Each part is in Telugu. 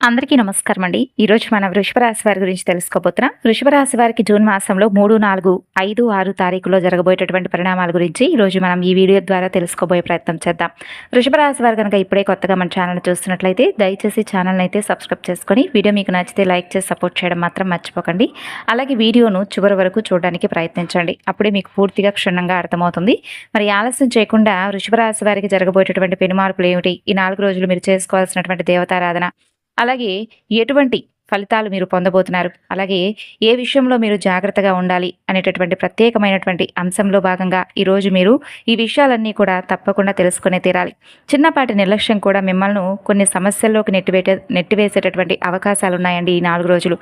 అందరికీ నమస్కారం అండి. ఈరోజు మనం వృషభ రాశి వారి గురించి తెలుసుకోబోతున్నాం. వృషభ రాశి వారికి జూన్ మాసంలో 3, 4, 5, 6 తారీఖులో జరగబోయేటటువంటి పరిణామాల గురించి ఈరోజు మనం ఈ వీడియో ద్వారా తెలుసుకోబోయే ప్రయత్నం చేద్దాం. వృషభ రాశి వారు కనుక ఇప్పుడే కొత్తగా మన ఛానల్ చూస్తున్నట్లయితే దయచేసి ఛానల్ని అయితే సబ్స్క్రైబ్ చేసుకొని వీడియో మీకు నచ్చితే లైక్ చేసి సపోర్ట్ చేయడం మాత్రం మర్చిపోకండి. అలాగే వీడియోను చివరి వరకు చూడడానికి ప్రయత్నించండి. అప్పుడే మీకు పూర్తిగా క్షుణ్ణంగా అర్థమవుతుంది. మరి ఆలస్యం చేయకుండా వృషభ రాశి వారికి జరగబోయేటటువంటి పెను మార్పులు ఏమిటి, ఈ 4 రోజులు మీరు చేసుకోవాల్సినటువంటి దేవతారాధన, అలాగే ఎటువంటి ఫలితాలు మీరు పొందబోతున్నారు, అలాగే ఏ విషయంలో మీరు జాగ్రత్తగా ఉండాలి అనేటటువంటి ప్రత్యేకమైనటువంటి అంశంలో భాగంగా ఈరోజు మీరు ఈ విషయాలన్నీ కూడా తప్పకుండా తెలుసుకునే తీరాలి. చిన్నపాటి నిర్లక్ష్యం కూడా మిమ్మల్ని కొన్ని సమస్యల్లోకి నెట్టివేసేటటువంటి అవకాశాలు ఉన్నాయండి ఈ 4 రోజులు.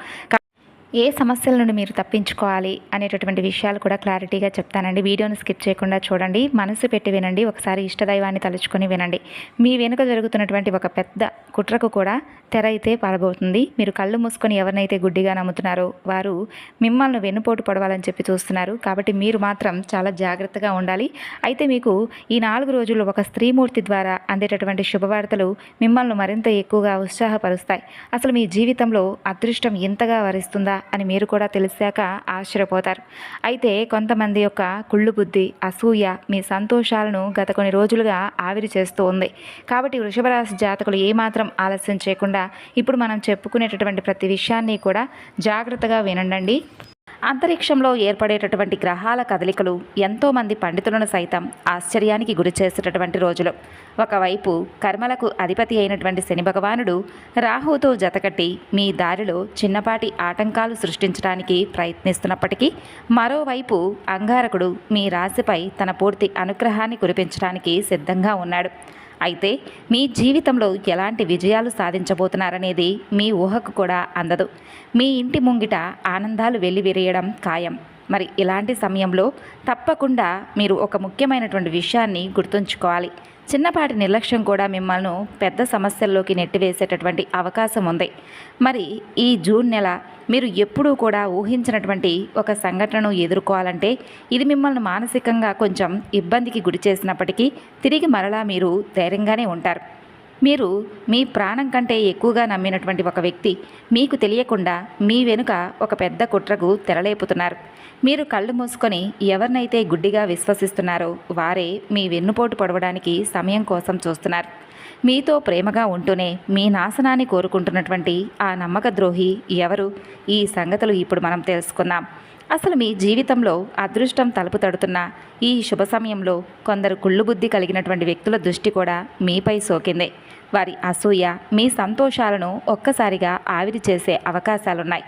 ఏ సమస్యల నుండి మీరు తప్పించుకోవాలి అనేటటువంటి విషయాలు కూడా క్లారిటీగా చెప్తానండి. వీడియోని స్కిప్ చేయకుండా చూడండి, మనసు పెట్టి వినండి, ఒకసారి ఇష్టదైవాన్ని తలుచుకొని వినండి. మీ వెనుక జరుగుతున్నటువంటి ఒక పెద్ద కుట్రకు కూడా తెర అయితే పడబోతుంది. మీరు కళ్ళు మూసుకొని ఎవరినైతే గుడ్డిగా నమ్ముతున్నారో వారు మిమ్మల్ని వెన్నుపోటు పొడవాలని చెప్పి చూస్తున్నారు. కాబట్టి మీరు మాత్రం చాలా జాగ్రత్తగా ఉండాలి. అయితే మీకు ఈ 4 రోజులు ఒక స్త్రీమూర్తి ద్వారా అందేటటువంటి శుభవార్తలు మిమ్మల్ని మరింత ఎక్కువగా ఉత్సాహపరుస్తాయి. అసలు మీ జీవితంలో అదృష్టం ఇంతగా వరిస్తుందా అని మీరు కూడా తెలిసాక ఆశ్చర్యపోతారు. అయితే కొంతమంది యొక్క కుళ్ళు బుద్ధి, అసూయ మీ సంతోషాలను గత కొన్ని రోజులుగా ఆవిరి చేస్తూ ఉంది. కాబట్టి వృషభ రాశి జాతకులు ఏమాత్రం ఆలస్యం చేయకుండా ఇప్పుడు మనం చెప్పుకునేటటువంటి ప్రతి విషయాన్ని కూడా జాగ్రత్తగా వినండి. అంతరిక్షంలో ఏర్పడేటటువంటి గ్రహాల కదలికలు ఎంతోమంది పండితులను సైతం ఆశ్చర్యానికి గురి చేసేటటువంటి రోజులు. ఒకవైపు కర్మలకు అధిపతి అయినటువంటి శని భగవానుడు రాహుతో జతకట్టి మీ దారిలో చిన్నపాటి ఆటంకాలు సృష్టించడానికి ప్రయత్నిస్తున్నప్పటికీ, మరోవైపు అంగారకుడు మీ రాశిపై తన పూర్తి అనుగ్రహాన్ని కురిపించడానికి సిద్ధంగా ఉన్నాడు. అయితే మీ జీవితంలో ఎలాంటి విజయాలు సాధించబోతున్నారనేది మీ ఊహకు కూడా అందదు. మీ ఇంటి ముంగిట ఆనందాలు వెల్లివిరియడం ఖాయం. మరి ఇలాంటి సమయంలో తప్పకుండా మీరు ఒక ముఖ్యమైనటువంటి విషయాన్ని గుర్తుంచుకోవాలి. చిన్నపాటి నిర్లక్ష్యం కూడా మిమ్మల్ని పెద్ద సమస్యల్లోకి నెట్టివేసేటటువంటి అవకాశం ఉంది. మరి ఈ జూన్ నెల మీరు ఎప్పుడూ కూడా ఊహించినటువంటి ఒక సంఘటనను ఎదుర్కోవాలంటే ఇది మిమ్మల్ని మానసికంగా కొంచెం ఇబ్బందికి గురి చేసినప్పటికీ తిరిగి మరలా మీరు ధైర్యంగానే ఉంటారు. మీరు మీ ప్రాణం కంటే ఎక్కువగా నమ్మినటువంటి ఒక వ్యక్తి మీకు తెలియకుండా మీ వెనుక ఒక పెద్ద కుట్రకు తెరలేపుతున్నారు. మీరు కళ్ళు మూసుకొని ఎవరినైతే గుడ్డిగా విశ్వసిస్తున్నారో వారే మీ వెన్నుపోటు పొడవడానికి సమయం కోసం చూస్తున్నారు. మీతో ప్రేమగా ఉంటూనే మీ నాశనాన్ని కోరుకుంటున్నటువంటి ఆ నమ్మక ద్రోహి ఎవరు? ఈ సంగతులు ఇప్పుడు మనం తెలుసుకుందాం. అసలు మీ జీవితంలో అదృష్టం తలుపు తడుతున్న ఈ శుభ సమయంలో కొందరు కుళ్ళుబుద్ధి కలిగినటువంటి వ్యక్తుల దృష్టి కూడా మీపై సోకింది. వారి అసూయ మీ సంతోషాలను ఒక్కసారిగా ఆవిరి చేసే అవకాశాలున్నాయి.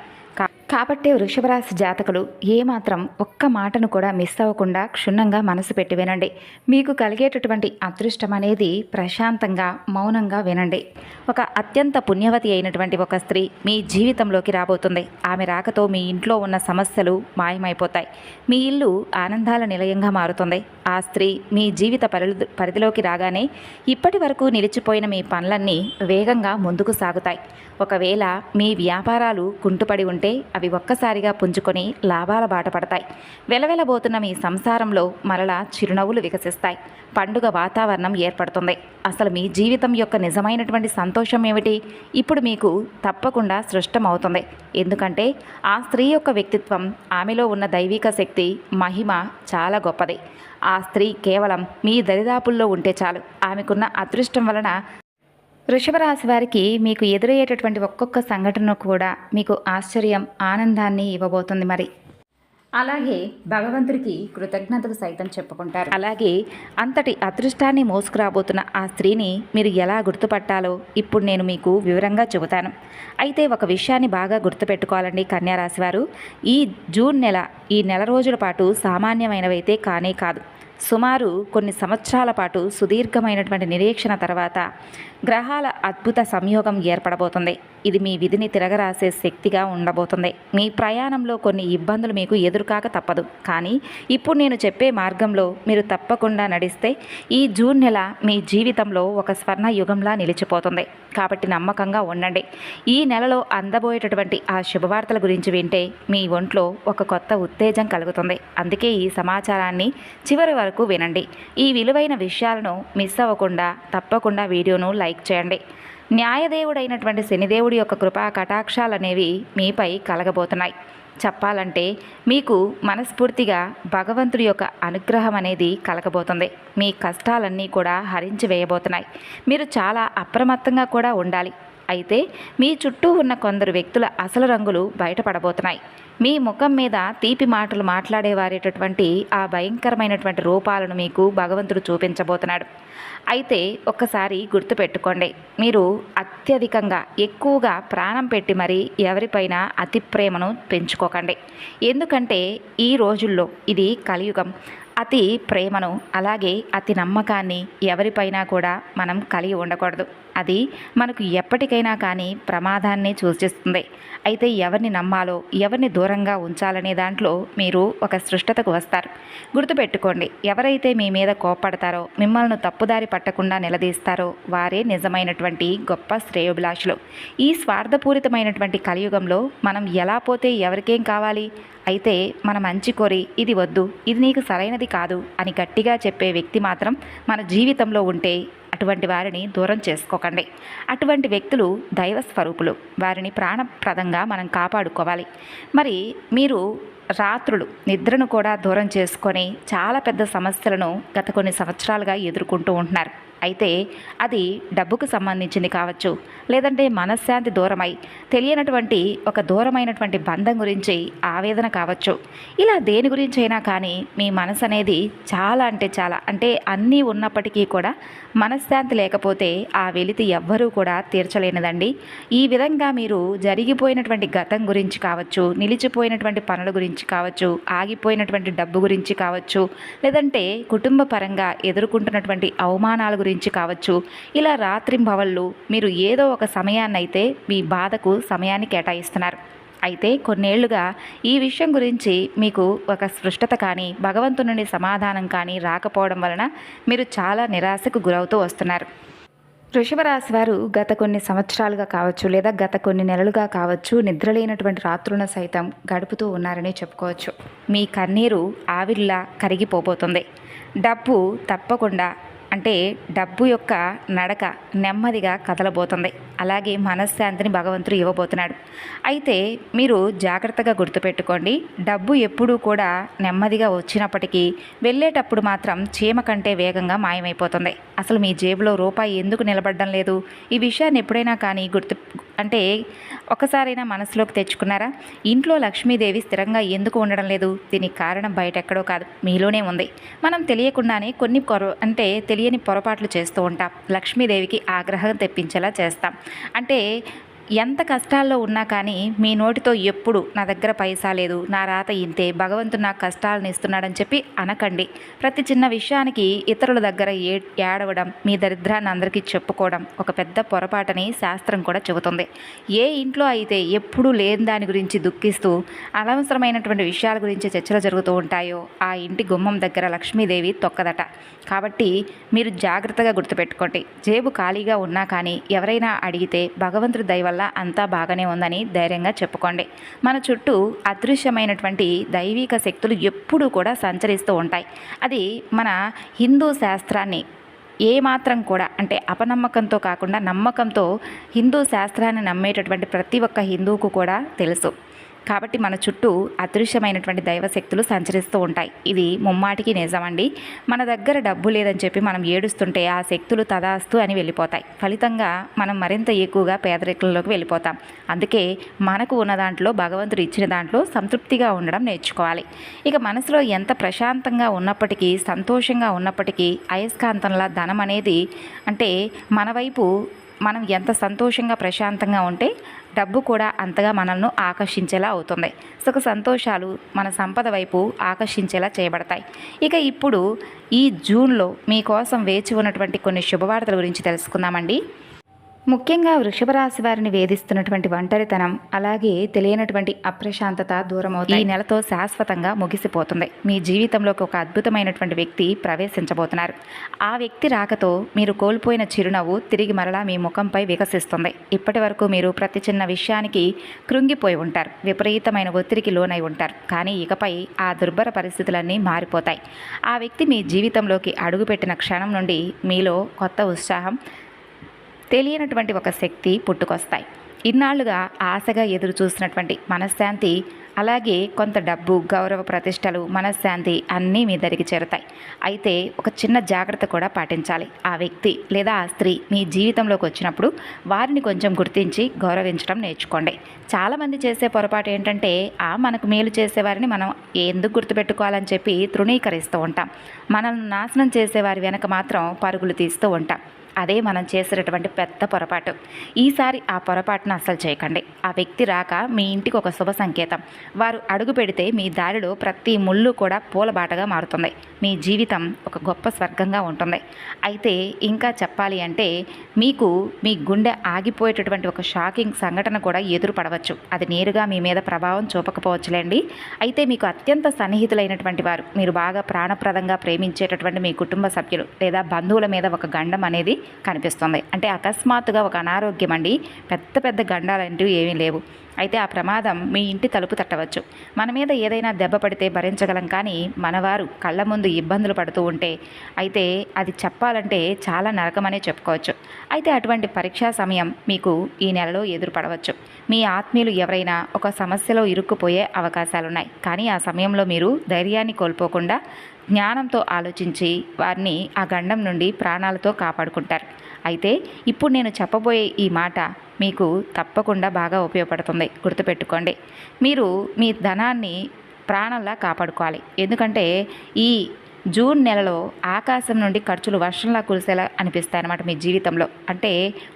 కాబట్టే వృషభ రాశి జాతకులు ఏమాత్రం ఒక్క మాటను కూడా మిస్ అవ్వకుండా క్షుణ్ణంగా మనసు పెట్టి వినండి. మీకు కలిగేటటువంటి అదృష్టం అనేది ప్రశాంతంగా మౌనంగా వినండి. ఒక అత్యంత పుణ్యవతి అయినటువంటి ఒక స్త్రీ మీ జీవితంలోకి రాబోతుంది. ఆమె రాకతో మీ ఇంట్లో ఉన్న సమస్యలు మాయమైపోతాయి. మీ ఇల్లు ఆనందాల నిలయంగా మారుతుంది. ఆ స్త్రీ మీ జీవిత పరిధిలోకి రాగానే ఇప్పటి వరకు నిలిచిపోయిన మీ పనులన్నీ వేగంగా ముందుకు సాగుతాయి. ఒకవేళ మీ వ్యాపారాలు కుంటుపడి ఉంటే అవి ఒక్కసారిగా పుంజుకొని లాభాల బాట పడతాయి. వెలవెలబోతున్న మీ సంసారంలో మరలా చిరునవ్వులు వికసిస్తాయి. పండుగ వాతావరణం ఏర్పడుతుంది. అసలు మీ జీవితం యొక్క నిజమైనటువంటి సంతోషం ఏమిటి ఇప్పుడు మీకు తప్పకుండా సృష్టమవుతుంది. ఎందుకంటే ఆ స్త్రీ యొక్క వ్యక్తిత్వం, ఆమెలో ఉన్న దైవిక శక్తి, మహిమ చాలా గొప్పది. ఆ స్త్రీ కేవలం మీ దరిదాపుల్లో ఉంటే చాలు. ఆమెకున్న అదృష్టం వలన వృషభ రాశి వారికి మీకు ఎదురయ్యేటటువంటి ఒక్కొక్క సంఘటన కూడా మీకు ఆశ్చర్యం, ఆనందాన్ని ఇవ్వబోతుంది. మరి అలాగే భగవంతుడికి కృతజ్ఞతలు సైతం చెప్పుకుంటారు. అలాగే అంతటి అదృష్టాన్ని మోసుకురాబోతున్న ఆ స్త్రీని మీరు ఎలా గుర్తుపట్టాలో ఇప్పుడు నేను మీకు వివరంగా చెబుతాను. అయితే ఒక విషయాన్ని బాగా గుర్తుపెట్టుకోవాలండి కన్యారాశి వారు. ఈ జూన్ నెల, ఈ నెల రోజుల పాటు సామాన్యమైనవైతే కానే కాదు. సుమారు కొన్ని సంవత్సరాల పాటు సుదీర్ఘమైనటువంటి నిరీక్షణ తర్వాత గ్రహాల అద్భుత సంయోగం ఏర్పడబోతుంది. ఇది మీ విధిని తిరగరాసే శక్తిగా ఉండబోతుంది. మీ ప్రయాణంలో కొన్ని ఇబ్బందులు మీకు ఎదురుకాక తప్పదు. కానీ ఇప్పుడు నేను చెప్పే మార్గంలో మీరు తప్పకుండా నడిస్తే ఈ జూన్ నెల మీ జీవితంలో ఒక స్వర్ణ యుగంలా నిలిచిపోతుంది. కాబట్టి నమ్మకంగా ఉండండి. ఈ నెలలో అందబోయేటటువంటి ఆ శుభవార్తల గురించి వింటే మీ ఒంట్లో ఒక కొత్త ఉత్తేజం కలుగుతుంది. అందుకే ఈ సమాచారాన్ని చివరి వరకు వినండి. ఈ విలువైన విషయాలను మిస్ అవ్వకుండా తప్పకుండా వీడియోను లైక్ చేయండి. న్యాయదేవుడైనటువంటి శనిదేవుడి యొక్క కృపా కటాక్షాలనేవి మీపై కలగబోతున్నాయి. చెప్పాలంటే మీకు మనస్ఫూర్తిగా భగవంతుడి యొక్క అనుగ్రహం అనేది కలగబోతుంది. మీ కష్టాలన్నీ కూడా హరించి వేయబోతున్నాయి. మీరు చాలా అప్రమత్తంగా కూడా ఉండాలి. అయితే మీ చుట్టూ ఉన్న కొందరు వ్యక్తుల అసలు రంగులు బయటపడబోతున్నాయి. మీ ముఖం మీద తీపి మాటలు మాట్లాడేవారేటటువంటి ఆ భయంకరమైనటువంటి రూపాలను మీకు భగవంతుడు చూపించబోతున్నాడు. అయితే ఒక్కసారి గుర్తుపెట్టుకోండి, మీరు అత్యధికంగా ఎక్కువగా ప్రాణం పెట్టి మరీ ఎవరిపైన అతి ప్రేమను పెంచుకోకండి. ఎందుకంటే ఈ రోజుల్లో ఇది కలియుగం. అతి ప్రేమను అలాగే అతి నమ్మకాన్ని ఎవరిపైనా కూడా మనం కలిగి ఉండకూడదు. అది మనకు ఎప్పటికైనా కానీ ప్రమాదాన్ని సూచిస్తుంది. అయితే ఎవరిని నమ్మాలో ఎవరిని దూరంగా ఉంచాలనే దాంట్లో మీరు ఒక స్పష్టతకు వస్తారు. గుర్తుపెట్టుకోండి, ఎవరైతే మీ మీద కోప్పడతారో మిమ్మల్ని తప్పుదారి పట్టకుండా నిలదీస్తారో వారే నిజమైనటువంటి గొప్ప శ్రేయోభిలాషులు. ఈ స్వార్థపూరితమైనటువంటి కలియుగంలో మనం ఎలా పోతే ఎవరికేం కావాలి? అయితే మన మంచి కోరి ఇది వద్దు, ఇది నీకు సరైనది కాదు అని గట్టిగా చెప్పే వ్యక్తి మాత్రం మన జీవితంలో ఉంటే అటువంటి వారిని దూరం చేసుకోకండి. అటువంటి వ్యక్తులు దైవ స్వరూపులు. వారిని ప్రాణప్రదంగా మనం కాపాడుకోవాలి. మరి మీరు రాత్రులు నిద్రను కూడా దూరం చేసుకొని చాలా పెద్ద సమస్యలను గత కొన్ని సంవత్సరాలుగా ఎదుర్కొంటూ ఉంటున్నారు. అయితే అది డబ్బుకు సంబంధించింది కావచ్చు, లేదంటే మనశ్శాంతి దూరమై తెలియనటువంటి ఒక దూరమైనటువంటి బంధం గురించి ఆవేదన కావచ్చు. ఇలా దేని గురించి అయినా కానీ మీ మనసు అనేది చాలా అంటే అన్నీ ఉన్నప్పటికీ కూడా మనశ్శాంతి లేకపోతే ఆ వెలితి ఎవ్వరూ కూడా తీర్చలేనిదండి. ఈ విధంగా మీరు జరిగిపోయినటువంటి గతం గురించి కావచ్చు, నిలిచిపోయినటువంటి పనుల గురించి కావచ్చు, ఆగిపోయినటువంటి డబ్బు గురించి కావచ్చు, లేదంటే కుటుంబ పరంగా ఎదుర్కొంటున్నటువంటి అవమానాల గురించి కావచ్చు, ఇలా రాత్రింబవళ్ళు మీరు ఏదో ఒక సమయాన్నైతే మీ బాధకు సమయాన్ని కేటాయిస్తున్నారు. అయితే కొన్నేళ్లుగా ఈ విషయం గురించి మీకు ఒక స్పష్టత కానీ భగవంతుని నుండి సమాధానం కానీ రాకపోవడం వలన మీరు చాలా నిరాశకు గురవుతూ వస్తున్నారు. వృషభ రాశి వారు గత కొన్ని సంవత్సరాలుగా కావచ్చు, లేదా గత కొన్ని నెలలుగా కావచ్చు, నిద్రలేనటువంటి రాత్రులను సైతం గడుపుతూ ఉన్నారని చెప్పుకోవచ్చు. మీ కన్నీరు ఆవిరిలా కరిగిపోబోతుంది. డబ్బు తప్పకుండా అంటే డబ్బు యొక్క నడక నెమ్మదిగా కదలబోతుంది. అలాగే మనశ్శాంతిని భగవంతుడు ఇవ్వబోతున్నాడు. అయితే మీరు జాగ్రత్తగా గుర్తుపెట్టుకోండి, డబ్బు ఎప్పుడూ కూడా నెమ్మదిగా వచ్చినప్పటికీ వెళ్ళేటప్పుడు మాత్రం చీమ కంటే వేగంగా మాయమైపోతుంది. అసలు మీ జేబులో రూపాయి ఎందుకు నిలబడడం లేదు? ఈ విషయాన్ని ఎప్పుడైనా కానీ ఒకసారైనా మనసులోకి తెచ్చుకున్నారా? ఇంట్లో లక్ష్మీదేవి స్థిరంగా ఎందుకు ఉండడం లేదు? దీనికి కారణం బయట ఎక్కడో కాదు, మీలోనే ఉంది. మనం తెలియకుండానే కొన్ని తెలియని పొరపాట్లు చేస్తూ ఉంటాం. లక్ష్మీదేవికి ఆగ్రహం తెప్పించేలా చేస్తాం. అంటే ఎంత కష్టాల్లో ఉన్నా కానీ మీ నోటితో ఎప్పుడు నా దగ్గర పైసా లేదు, నా రాత ఇంతే, భగవంతుడు నాకు కష్టాలను ఇస్తున్నాడని చెప్పి అనకండి. ప్రతి చిన్న విషయానికి ఇతరుల దగ్గర ఏడవడం, మీ దరిద్రాన్ని అందరికీ చెప్పుకోవడం ఒక పెద్ద పొరపాటని శాస్త్రం కూడా చెబుతుంది. ఏ ఇంట్లో అయితే ఎప్పుడూ లేని దాని గురించి దుఃఖిస్తూ అనవసరమైనటువంటి విషయాల గురించి చర్చలు జరుగుతూ ఉంటాయో ఆ ఇంటి గుమ్మం దగ్గర లక్ష్మీదేవి తొక్కదట. కాబట్టి మీరు జాగ్రత్తగా గుర్తుపెట్టుకోండి. జేబు ఖాళీగా ఉన్నా కానీ ఎవరైనా అడిగితే భగవంతుడి దయ వల్ల అంతా బాగానే ఉందని ధైర్యంగా చెప్పుకోండి. మన చుట్టూ అదృశ్యమైనటువంటి దైవిక శక్తులు ఎప్పుడూ కూడా సంచరిస్తూ ఉంటాయి. అది మన హిందూ శాస్త్రాన్ని ఏమాత్రం కూడా అంటే అపనమ్మకంతో కాకుండా నమ్మకంతో హిందూ శాస్త్రాన్ని నమ్మేటటువంటి ప్రతి ఒక్క హిందువుకు కూడా తెలుసు. కాబట్టి మన చుట్టూ అదృశ్యమైనటువంటి దైవశక్తులు సంచరిస్తూ ఉంటాయి. ఇది ముమ్మాటికి నిజమండి. మన దగ్గర డబ్బు లేదని చెప్పి మనం ఏడుస్తుంటే ఆ శక్తులు తదాస్తు అని వెళ్ళిపోతాయి. ఫలితంగా మనం మరింత ఎక్కువగా పేదరికంలోకి వెళ్ళిపోతాం. అందుకే మనకు ఉన్న దాంట్లో భగవంతుడు ఇచ్చిన దాంట్లో సంతృప్తిగా ఉండడం నేర్చుకోవాలి. ఇక మనసులో ఎంత ప్రశాంతంగా ఉన్నప్పటికీ, సంతోషంగా ఉన్నప్పటికీ అయస్కాంతంలా ధనం అనేది అంటే మన వైపు మనం ఎంత సంతోషంగా ప్రశాంతంగా ఉంటే డబ్బు కూడా అంతగా మనల్ని ఆకర్షించేలా అవుతుంది. సుఖ సంతోషాలు మన సంపద వైపు ఆకర్షించేలా చేయబడతాయి. ఇక ఇప్పుడు ఈ జూన్లో మీకోసం వేచి ఉన్నటువంటి కొన్ని శుభవార్తల గురించి తెలుసుకుందామండి. ముఖ్యంగా వృషభ రాశి వారిని వేధిస్తున్నటువంటి ఒంటరితనం, అలాగే తెలియనటువంటి అప్రశాంతత దూరం అవుతాయి. ఈ నెలతో శాశ్వతంగా ముగిసిపోతుంది. మీ జీవితంలోకి ఒక అద్భుతమైనటువంటి వ్యక్తి ప్రవేశించబోతున్నారు. ఆ వ్యక్తి రాకతో మీరు కోల్పోయిన చిరునవ్వు తిరిగి మరలా మీ ముఖంపై వికసిస్తుంది. ఇప్పటి వరకు మీరు ప్రతి చిన్న విషయానికి కృంగిపోయి ఉంటారు, విపరీతమైన ఒత్తిడికి లోనై ఉంటారు. కానీ ఇకపై ఆ దుర్భర పరిస్థితులన్నీ మారిపోతాయి. ఆ వ్యక్తి మీ జీవితంలోకి అడుగుపెట్టిన క్షణం నుండి మీలో కొత్త ఉత్సాహం, తెలియనటువంటి ఒక శక్తి పుట్టుకొస్తాయి. ఇన్నాళ్లుగా ఆశగా ఎదురు చూసినటువంటి మనశ్శాంతి, అలాగే కొంత డబ్బు, గౌరవ ప్రతిష్టలు, మనశ్శాంతి అన్నీ మీ దరికి చేరుతాయి. అయితే ఒక చిన్న జాగ్రత్త కూడా పాటించాలి. ఆ వ్యక్తి లేదా ఆ స్త్రీ మీ జీవితంలోకి వచ్చినప్పుడు వారిని కొంచెం గుర్తించి గౌరవించడం నేర్చుకోండి. చాలామంది చేసే పొరపాటు ఏంటంటే మనకు మేలు చేసేవారిని మనం ఎందుకు గుర్తుపెట్టుకోవాలని చెప్పి తృణీకరిస్తూ ఉంటాం. మనల్ని నాశనం చేసేవారి వెనక మాత్రం పరుగులు తీస్తూ ఉంటాం. అదే మనం చేసేటటువంటి పెద్ద పొరపాటు. ఈసారి ఆ పొరపాటును అస్సలు చేయకండి. ఆ వ్యక్తి రాక మీ ఇంటికి ఒక శుభ సంకేతం. వారు అడుగు పెడితే మీ దారిలో ప్రతి ముళ్ళు కూడా పూలబాటగా మారుతుంది. మీ జీవితం ఒక గొప్ప స్వర్గంగా ఉంటుంది. అయితే ఇంకా చెప్పాలి అంటే మీకు మీ గుండె ఆగిపోయేటటువంటి ఒక షాకింగ్ సంఘటన కూడా ఎదురుపడవచ్చు. అది నేరుగా మీ మీద ప్రభావం చూపకపోవచ్చులేండి. అయితే మీకు అత్యంత సన్నిహితులైనటువంటి వారు, మీరు బాగా ప్రాణప్రదంగా ప్రేమించేటటువంటి మీ కుటుంబ సభ్యులు లేదా బంధువుల మీద ఒక గండం అనేది కనిపిస్తుంది. అంటే అకస్మాత్తుగా ఒక అనారోగ్యం అండి. పెద్ద పెద్ద గండాలంటూ ఏమీ లేవు. అయితే ఆ ప్రమాదం మీ ఇంటి తలుపు తట్టవచ్చు. మన మీద ఏదైనా దెబ్బ పడితే భరించగలం, కానీ మనవారు కళ్ళ ముందు ఇబ్బందులు పడుతూ ఉంటే అయితే అది చెప్పాలంటే చాలా నరకమనే చెప్పుకోవచ్చు. అయితే అటువంటి పరీక్షా సమయం మీకు ఈ నెలలో ఎదురుపడవచ్చు. మీ ఆత్మీయులు ఎవరైనా ఒక సమస్యలో ఇరుక్కుపోయే అవకాశాలున్నాయి. కానీ ఆ సమయంలో మీరు ధైర్యాన్ని కోల్పోకుండా జ్ఞానంతో ఆలోచించి వారిని ఆ గండం నుండి ప్రాణాలతో కాపాడుకుంటారు. అయితే ఇప్పుడు నేను చెప్పబోయే ఈ మాట మీకు తప్పకుండా బాగా ఉపయోగపడుతుంది. గుర్తుపెట్టుకోండి. మీరు మీ ధనాన్ని ప్రాణంలా కాపాడుకోవాలి. ఎందుకంటే ఈ జూన్ నెలలో ఆకాశం నుండి ఖర్చులు వర్షంలా కురిసేలా అనిపిస్తాయి అన్నమాట మీ జీవితంలో. అంటే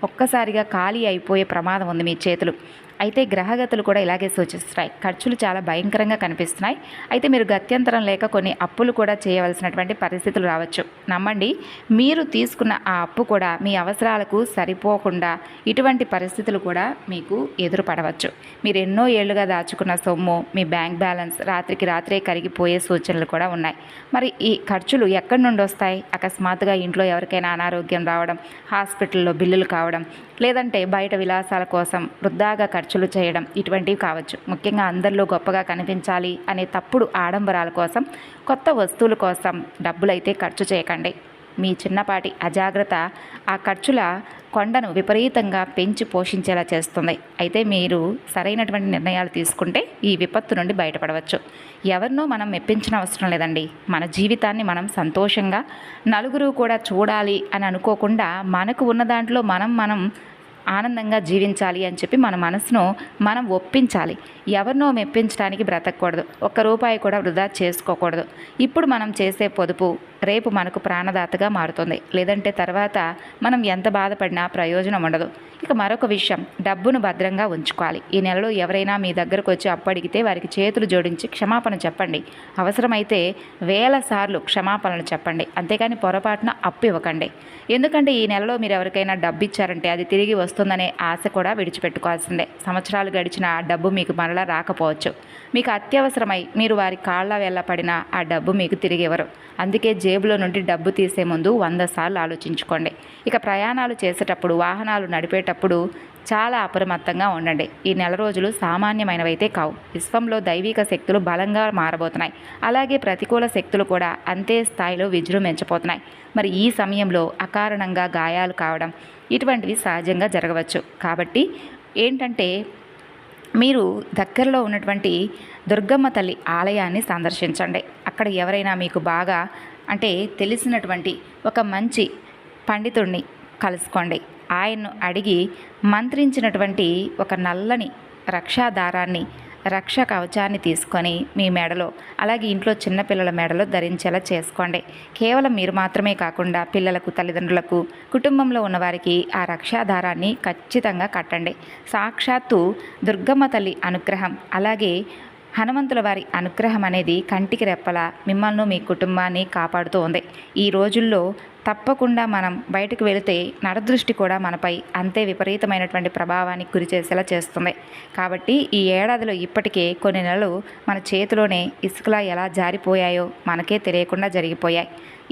ఒక్కసారిగా ఖాళీ అయిపోయే ప్రమాదం ఉంది మీ చేతులు. అయితే గ్రహగతులు కూడా ఇలాగే సూచిస్తున్నాయి. ఖర్చులు చాలా భయంకరంగా కనిపిస్తున్నాయి. అయితే మీరు గత్యంతరం లేక కొన్ని అప్పులు కూడా చేయవలసినటువంటి పరిస్థితులు రావచ్చు. నమ్మండి, మీరు తీసుకున్న ఆ అప్పు కూడా మీ అవసరాలకు సరిపోకుండా ఇటువంటి పరిస్థితులు కూడా మీకు ఎదురుపడవచ్చు. మీరు ఎన్నో ఏళ్లుగా దాచుకున్న సొమ్ము, మీ బ్యాంక్ బ్యాలెన్స్ రాత్రికి రాత్రే కరిగిపోయే సూచనలు కూడా ఉన్నాయి. మరి ఈ ఖర్చులు ఎక్కడి నుండి వస్తాయి? అకస్మాత్తుగా ఇంట్లో ఎవరికైనా అనారోగ్యం రావడం, హాస్పిటల్లో బిల్లులు కావడం, లేదంటే బయట విలాసాల కోసం వృధాగా ఖర్చులు చేయడం, ఇటువంటివి కావచ్చు. ముఖ్యంగా అందరిలో గొప్పగా కనిపించాలి అనే తప్పుడు ఆడంబరాల కోసం, కొత్త వస్తువుల కోసం డబ్బులైతే ఖర్చు చేయకండి. మీ చిన్నపాటి అజాగ్రత్త ఆ ఖర్చుల కొండను విపరీతంగా పెంచి పోషించేలా చేస్తుంది. అయితే మీరు సరైనటువంటి నిర్ణయాలు తీసుకుంటే ఈ విపత్తు నుండి బయటపడవచ్చు. ఎవరినో మనం మెప్పించిన అవసరం లేదండి. మన జీవితాన్ని మనం సంతోషంగా నలుగురు కూడా చూడాలి అని అనుకోకుండా మనకు ఉన్న దాంట్లో మనం ఆనందంగా జీవించాలి అని చెప్పి మన మనసును మనం ఒప్పించాలి. ఎవరినో మెప్పించడానికి బ్రతకూడదు. ఒక్క రూపాయి కూడా వృధా చేసుకోకూడదు. ఇప్పుడు మనం చేసే పొదుపు రేపు మనకు ప్రాణదాతగా మారుతుంది. లేదంటే తర్వాత మనం ఎంత బాధపడినా ప్రయోజనం ఉండదు. ఇక మరొక విషయం, డబ్బును భద్రంగా ఉంచుకోవాలి. ఈ నెలలో ఎవరైనా మీ దగ్గరకు వచ్చి అప్పు అడిగితే వారికి చేతులు జోడించి క్షమాపణ చెప్పండి. అవసరమైతే 1000 సార్లు క్షమాపణలు చెప్పండి. అంతేకాని పొరపాటున అప్పు ఇవ్వకండి. ఎందుకంటే ఈ నెలలో మీరు ఎవరికైనా డబ్బు ఇచ్చారంటే అది తిరిగి వస్తుందనే ఆశ కూడా విడిచిపెట్టుకోవాల్సిందే. సంవత్సరాలు గడిచిన ఆ డబ్బు మీకు మరలా రాకపోవచ్చు. మీకు అత్యవసరమై మీరు వారి కాళ్ళ వెళ్ళపడినా ఆ డబ్బు మీకు తిరిగి ఇవ్వరు. అందుకే జేబులో నుండి డబ్బు తీసే ముందు 100 సార్లు ఆలోచించుకోండి. ఇక ప్రయాణాలు చేసేటప్పుడు, వాహనాలు నడిపేటప్పుడు చాలా అప్రమత్తంగా ఉండండి. ఈ నెల రోజులు సామాన్యమైనవైతే కావు. విశ్వంలో దైవిక శక్తులు బలంగా మారబోతున్నాయి. అలాగే ప్రతికూల శక్తులు కూడా అంతే స్థాయిలో విజృంభించబోతున్నాయి. మరి ఈ సమయంలో అకారణంగా గాయాలు కావడం ఇటువంటివి సహజంగా జరగవచ్చు. కాబట్టి ఏంటంటే మీరు దగ్గరలో ఉన్నటువంటి దుర్గమ్మ తల్లి ఆలయాన్ని సందర్శించండి. అక్కడ ఎవరైనా మీకు బాగా అంటే తెలిసినటువంటి ఒక మంచి పండితుడిని కలుసుకోండి. ఆయన్ను అడిగి మంత్రించినటువంటి ఒక నల్లని రక్షాదారాన్ని, రక్ష కవచాన్ని తీసుకొని మీ మెడలో, అలాగే ఇంట్లో చిన్నపిల్లల మెడలో ధరించేలా చేసుకోండి. కేవలం మీరు మాత్రమే కాకుండా పిల్లలకు, తల్లిదండ్రులకు, కుటుంబంలో ఉన్నవారికి ఆ రక్షాధారాన్ని ఖచ్చితంగా కట్టండి. సాక్షాత్తు దుర్గమ్మ తల్లి అనుగ్రహం, అలాగే హనుమంతుల వారి అనుగ్రహం అనేది కంటికి రెప్పలా మిమ్మల్ని, మీ కుటుంబాన్ని కాపాడుతూ ఉంది. ఈ రోజుల్లో తప్పకుండా మనం బయటకు వెళితే నరదృష్టి కూడా మనపై అంతే విపరీతమైనటువంటి ప్రభావానికి గురి చేసేలా చేస్తుంది. కాబట్టి ఈ ఏడాదిలో ఇప్పటికే కొన్ని నెలలు మన చేతిలోనే ఇసుకలా ఎలా జారిపోయాయో మనకే తెలియకుండా జరిగిపోయాయి.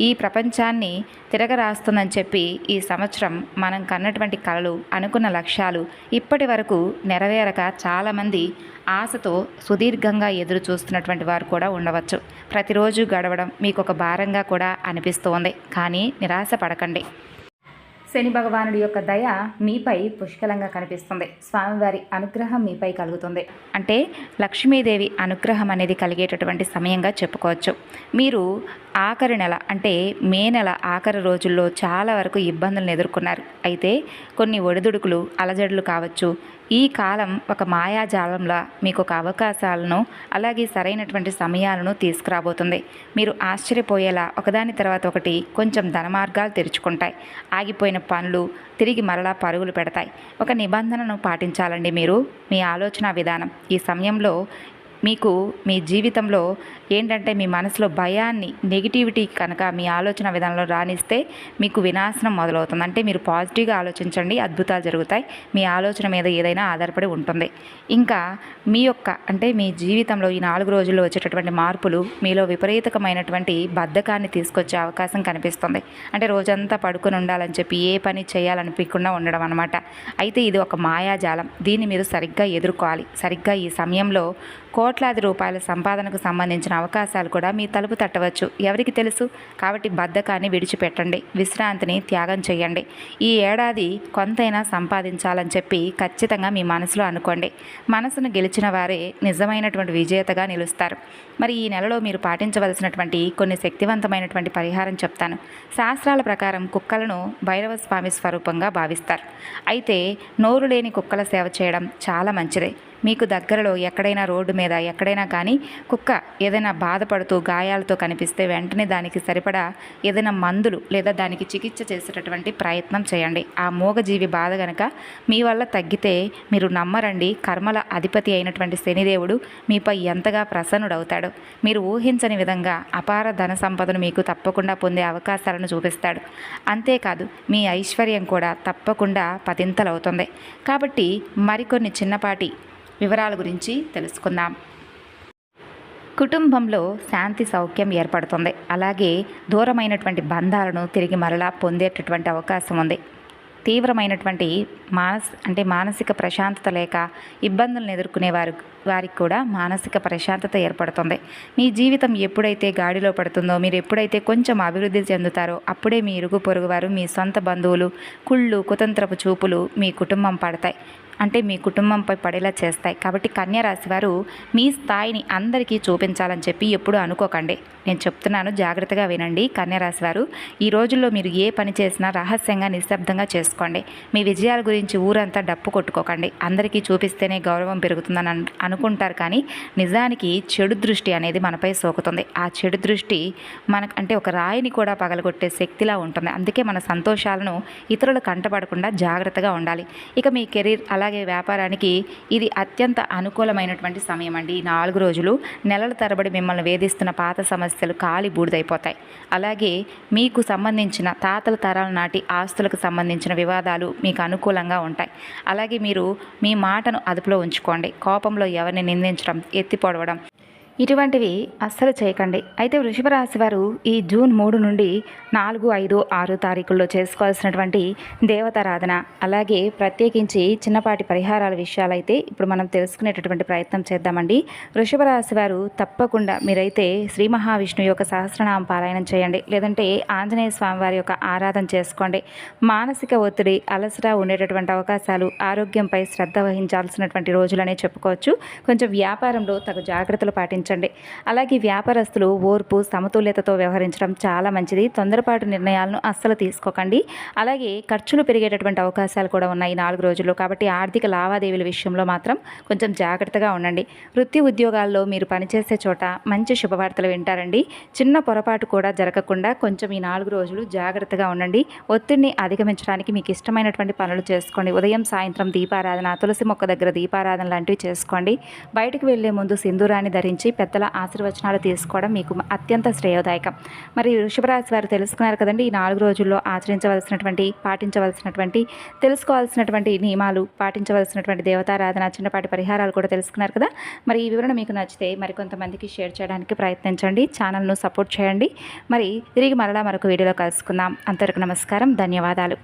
ఈ ప్రపంచాన్ని తిరగరాస్తుందని చెప్పి ఈ సంవత్సరం మనం కన్నటువంటి కలలు, అనుకున్న లక్ష్యాలు ఇప్పటి వరకు నెరవేరక చాలామంది ఆశతో సుదీర్ఘంగా ఎదురు చూస్తున్నటువంటి వారు కూడా ఉండవచ్చు. ప్రతిరోజు గడవడం మీకు ఒక భారంగా కూడా అనిపిస్తోంది. కానీ నిరాశ పడకండి. శని భగవానుడి యొక్క దయ మీపై పుష్కలంగా కనిపిస్తుంది. స్వామివారి అనుగ్రహం మీపై కలుగుతుంది. అంటే లక్ష్మీదేవి అనుగ్రహం అనేది కలిగేటటువంటి సమయంగా చెప్పుకోవచ్చు. మీరు ఆఖరి నెల అంటే మే నెల ఆఖరి రోజుల్లో చాలా వరకు ఇబ్బందులను ఎదుర్కొన్నారు. అయితే కొన్ని ఒడిదుడుకులు అలజడులు కావచ్చు. ఈ కాలం ఒక మాయాజాలంలా మీకు ఒక అవకాశాలను అలాగే సరైనటువంటి సమయాలను తీసుకురాబోతుంది. మీరు ఆశ్చర్యపోయేలా ఒకదాని తర్వాత ఒకటి కొంచెం ధనమార్గాలు తెరుచుకుంటాయి. ఆగిపోయిన పనులు తిరిగి మరలా పరుగులు పెడతాయి. ఒక నిబంధనను పాటించాలండి మీరు. మీ ఆలోచన విధానం ఈ సమయంలో మీకు మీ జీవితంలో ఏంటంటే మీ మనసులో భయాన్ని నెగిటివిటీ కనుక మీ ఆలోచన విధానంలో రాణిస్తే మీకు వినాశనం మొదలవుతుంది. అంటే మీరు పాజిటివ్గా ఆలోచించండి, అద్భుతాలు జరుగుతాయి. మీ ఆలోచన మీద ఏదైనా ఆధారపడి ఉంటుంది. ఇంకా మీ యొక్క అంటే మీ జీవితంలో ఈ 4 రోజుల్లో వచ్చేటటువంటి మార్పులు మీలో విపరీతమైనటువంటి బద్ధకాన్ని తీసుకొచ్చే అవకాశం కనిపిస్తుంది. అంటే రోజంతా పడుకొని ఉండాలని చెప్పి ఏ పని చేయాలనిపించకుండా ఉండడం అనమాట. అయితే ఇది ఒక మాయాజాలం. దీన్ని మీరు సరిగ్గా ఎదుర్కోవాలి. సరిగ్గా ఈ సమయంలో కోట్లాది రూపాయల సంపాదనకు సంబంధించిన అవకాశాలు కూడా మీ తలుపు తట్టవచ్చు. ఎవరికి తెలుసు? కాబట్టి బద్ధకాన్ని విడిచిపెట్టండి, విశ్రాంతిని త్యాగం చేయండి. ఈ ఏడాది కొంతైనా సంపాదించాలని చెప్పి ఖచ్చితంగా మీ మనసులో అనుకోండి. మనసును గెలిచిన వారే నిజమైనటువంటి విజేతగా నిలుస్తారు. మరి ఈ నెలలో మీరు పాటించవలసినటువంటి కొన్ని శక్తివంతమైనటువంటి పరిహారం చెప్తాను. శాస్త్రాల ప్రకారం కుక్కలను భైరవ స్వామి స్వరూపంగా భావిస్తారు. అయితే నోరు లేని కుక్కల సేవ చేయడం చాలా మంచిది. మీకు దగ్గరలో ఎక్కడైనా రోడ్డు మీద ఎక్కడైనా కానీ కుక్క ఏదైనా బాధపడుతూ గాయాలతో కనిపిస్తే వెంటనే దానికి సరిపడా ఏదైనా మందులు లేదా దానికి చికిత్స చేసేటటువంటి ప్రయత్నం చేయండి. ఆ మూగజీవి బాధ గనక మీ వల్ల తగ్గితే మీరు నమ్మరండి, కర్మల అధిపతి అయినటువంటి శనిదేవుడు మీపై ఎంతగా ప్రసన్నుడవుతాడు. మీరు ఊహించని విధంగా అపార ధన సంపదను మీకు తప్పకుండా పొందే అవకాశాలను చూపిస్తాడు. అంతేకాదు మీ ఐశ్వర్యం కూడా తప్పకుండా పదింతలవుతుంది. కాబట్టి మరికొన్ని చిన్నపాటి వివరాల గురించి తెలుసుకుందాం. కుటుంబంలో శాంతి సౌఖ్యం ఏర్పడుతుంది. అలాగే దూరమైనటువంటి బంధాలను తిరిగి మరలా పొందేటటువంటి అవకాశం ఉంది. తీవ్రమైనటువంటి మానసిక ప్రశాంతత లేక ఇబ్బందులను ఎదుర్కొనే వారికి కూడా మానసిక ప్రశాంతత ఏర్పడుతుంది. మీ జీవితం ఎప్పుడైతే గాడిలో పడుతుందో, మీరు ఎప్పుడైతే కొంచెం అభివృద్ధి చెందుతారో అప్పుడే మీ ఇరుగు పొరుగు వారు, మీ సొంత బంధువులు, కుళ్ళు కుతంత్రపు చూపులు మీ కుటుంబం పడతాయి. అంటే మీ కుటుంబంపై పడేలా చేస్తాయి. కాబట్టి కన్యా రాశి వారు మీ స్థాయిని అందరికీ చూపించాలని చెప్పి ఎప్పుడూ అనుకోకండి. నేను చెప్తున్నాను, జాగ్రత్తగా వినండి. కన్యా రాశి వారు ఈ రోజుల్లో మీరు ఏ పని చేసినా రహస్యంగా నిశ్శబ్దంగా చేసుకోండి. మీ విజయాల గురించి ఊరంతా డప్పు కొట్టుకోకండి. అందరికీ చూపిస్తేనే గౌరవం పెరుగుతుందని అనుకుంటారు, కానీ నిజానికి చెడు దృష్టి అనేది మనపై సోకుతుంది. ఆ చెడు దృష్టి అంటే ఒక రాయిని కూడా పగలగొట్టే శక్తిలా ఉంటుంది. అందుకే మన సంతోషాలను ఇతరులు కంటపడకుండా జాగ్రత్తగా ఉండాలి. ఇక మీ కెరీర్ అలాగే వ్యాపారానికి ఇది అత్యంత అనుకూలమైనటువంటి సమయం అండి. ఈ 4 రోజులు నెలల తరబడి మిమ్మల్ని వేధిస్తున్న పాత సమస్యలు కాలి బూడిదైపోతాయి. అలాగే మీకు సంబంధించిన తాతల తరాల నాటి ఆస్తులకు సంబంధించిన వివాదాలు మీకు అనుకూలంగా ఉంటాయి. అలాగే మీరు మీ మాటను అదుపులో ఉంచుకోండి. కోపంలో ఎవరిని నిందించడం, ఎత్తి పొడవడం ఇటువంటివి అస్సలు చేయకండి. అయితే వృషభ రాశి వారు ఈ జూన్ 3 నుండి 4, 5, 6 తారీఖుల్లో చేసుకోవాల్సినటువంటి దేవతారాధన అలాగే ప్రత్యేకించి చిన్నపాటి పరిహారాల విషయాలైతే ఇప్పుడు మనం తెలుసుకునేటటువంటి ప్రయత్నం చేద్దామండి. వృషభ రాశి వారు తప్పకుండా మీరైతే శ్రీ మహావిష్ణువు యొక్క సహస్రనామ పారాయణం చేయండి, లేదంటే ఆంజనేయ స్వామి వారి యొక్క ఆరాధన చేసుకోండి. మానసిక ఒత్తిడి, అలసట ఉండేటటువంటి అవకాశాలు, ఆరోగ్యంపై శ్రద్ధ వహించాల్సినటువంటి రోజులనే చెప్పుకోవచ్చు. కొంచెం వ్యాపారంలో తగు జాగ్రత్తలు పాటించండి. అలాగే వ్యాపారస్తులు ఓర్పు, సమతుల్యతతో వ్యవహరించడం చాలా మంచిది. తొందరపాటు నిర్ణయాలను అస్సలు తీసుకోకండి. అలాగే ఖర్చులు పెరిగేటటువంటి అవకాశాలు కూడా ఉన్నాయి 4 రోజుల్లో. కాబట్టి ఆర్థిక లావాదేవీల విషయంలో మాత్రం కొంచెం జాగ్రత్తగా ఉండండి. వృత్తి ఉద్యోగాల్లో మీరు పనిచేసే చోట మంచి శుభవార్తలు వింటారండి. చిన్న పొరపాటు కూడా జరగకుండా కొంచెం ఈ 4 రోజులు జాగ్రత్తగా ఉండండి. ఒత్తిడిని అధిగమించడానికి మీకు ఇష్టమైనటువంటి పనులు చేసుకోండి. ఉదయం సాయంత్రం దీపారాధన, తులసి మొక్క దగ్గర దీపారాధన లాంటివి చేసుకోండి. బయటకు వెళ్లే ముందు సింధూరాన్ని ధరించి పెద్దల ఆశీర్వచనాలు తీసుకోవడం మీకు అత్యంత శ్రేయోదాయకం. మరి వృషభ రాశి వారు తెలుసుకున్నారు కదండి, ఈ 4 రోజుల్లో ఆచరించవలసినటువంటి, పాటించవలసినటువంటి, తెలుసుకోవాల్సినటువంటి నియమాలు, పాటించవలసినటువంటి దేవతారాధన, చిన్నపాటి పరిహారాలు కూడా తెలుసుకున్నారు కదా. మరి ఈ వివరణ మీకు నచ్చితే మరికొంతమందికి షేర్ చేయడానికి ప్రయత్నించండి. ఛానల్ను సపోర్ట్ చేయండి. మరి తిరిగి మరలా మరొక వీడియోలో కలుసుకుందాం. అంతవరకు నమస్కారం, ధన్యవాదాలు.